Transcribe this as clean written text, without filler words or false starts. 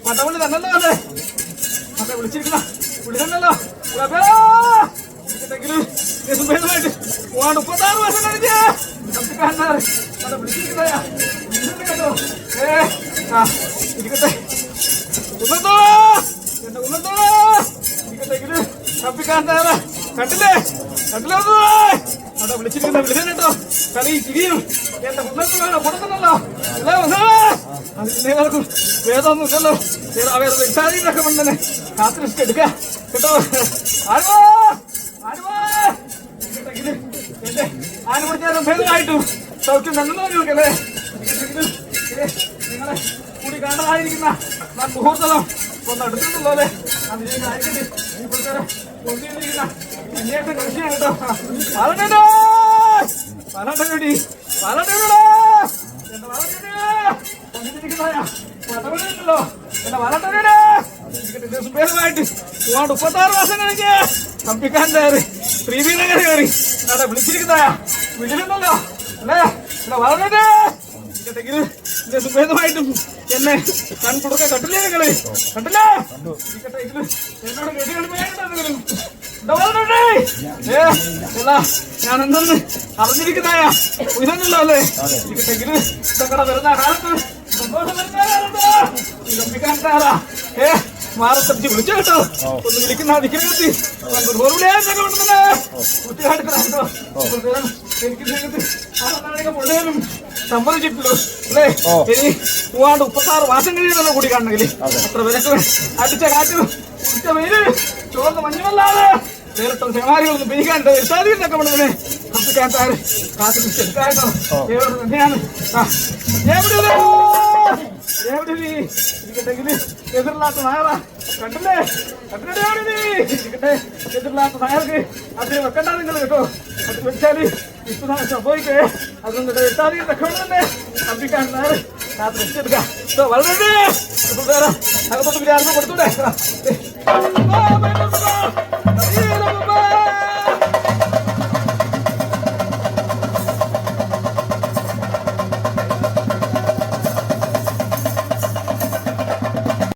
പട്ടവള്ളി തന്നല്ലോ അല്ലേ മറ്റേ വിളിച്ചിരിക്കുന്ന വിളി തന്നല്ലോ ഭേദമായിട്ട് 36 വർഷം കഴിഞ്ഞ് മറ്റേ വിളിച്ചിരിക്കുന്നതാ കേട്ടോ. ഇരിക്കട്ടെ ഉള്ളതോ എന്റെ ഉള്ളതോ ഇരിക്കട്ടെങ്കില് തപ്പിക്കാൻ തയ്യാറാ. കണ്ടില്ലേ കണ്ടില്ലേ അവിടെ വിളിച്ചിരിക്കുന്ന വിളിക്കാൻ കേട്ടോ. കളി ചിരിയും എന്റെ ഉള്ളത്ത് വേണം കൊടുക്കുന്നല്ലോ അല്ലേ അതിനേക്കും വേദമൊന്നും ഇല്ലല്ലോ. വേറെ വിശാലിനൊക്കെ വന്നെ കാത്തിരിച്ച് എടുക്ക കേട്ടോ. ആരുവാ ആരുവാ ഇരിക്കട്ടെങ്കില് എന്റെ ആര് പിടിച്ചാലും ഭേദമായിട്ടും സൗഖ്യം നന്നോക്കല്ലേ. നിങ്ങളെ കൂടി കാണാതിരിക്കുന്ന മുഹൂർത്തം ഒന്ന് അടുത്തുണ്ടല്ലോ അല്ലേ. അന്വേഷണം കൃഷിയാണ് കേട്ടോ. പാലണ്ടോ പാലണ്ടോടി പാലണ്ടോടാ എന്റെ പാലണ്ടോ എന്റെ പാലണ്ടോടാ ഭേദമായിട്ട് 36 വർഷം കഴിഞ്ഞ് തപ്പിക്കാൻ കയറി ശ്രീവീനഗർ കയറി അവിടെ വിളിച്ചിരിക്കുന്നതാ വിളിച്ചിട്ടുണ്ടല്ലോ അല്ലേ. എന്റെ പാലണ്ടോ സുഭേദമായിട്ടും എന്നെ കൺകൊടുക്ക കണ്ടില്ലേ നിങ്ങള് കണ്ടില്ലേ എന്നോട് കെട്ടികളിപ്പോ ഞാൻ എന്തെന്ന് അറിഞ്ഞിരിക്കുന്നതായ ഇതന്നല്ലോ അല്ലേ. ഇരിക്കട്ടെങ്കില് ഇതൊക്കെ വരുന്ന കാലത്ത് സന്തോഷം വരുന്ന മാറത്തടിച്ച് വിളിച്ചു കേട്ടോ. ഒന്ന് വിളിക്കുന്ന അതിക്കരത്തി മുഴുവനും സമ്മതിച്ചിട്ടുള്ളൂ അല്ലേ. ഇനി 36 മാസം കഴിയുന്നല്ലോ കൂടി കാണണമെങ്കിൽ അത്ര വിലക്ക് അടിച്ച കാറ്റ് കുടിച്ച വെയില് ചോർന്ന് മഞ്ഞുമല്ലാതെ വേറിട്ട സെമാരികളൊന്നും പെയ്യാണ്ട് എത്താതിരുന്നൊക്കെ നമ്മളതിനെ തപ്പിക്കാൻ താഴെ കാത്തിരിച്ചെടുക്കാട്ടോ. തന്നെയാണ് എവിടെ നീ ഇരിക്കട്ടെങ്കില് എതിരില്ലാത്ത നായറാ കണ്ടില്ലേ കണ്ടില്ലേ ഇരിക്കട്ടെ. എതിരില്ലാത്ത നായർക്ക് അതിന് വെക്കണ്ട നിങ്ങൾ കേട്ടോ. അത് വെച്ചാല് ഇപ്പൊ സംഭവിക്കേ അതൊന്നും എത്താതിരുന്നൊക്കെ തന്നെ തപ്പിക്കാൻ നായർ കാത്തിരിച്ചെടുക്കാം. വളരെ അകത്തോട്ട് പിന്നെ ആർക്കും കൊടുത്തൂടെ.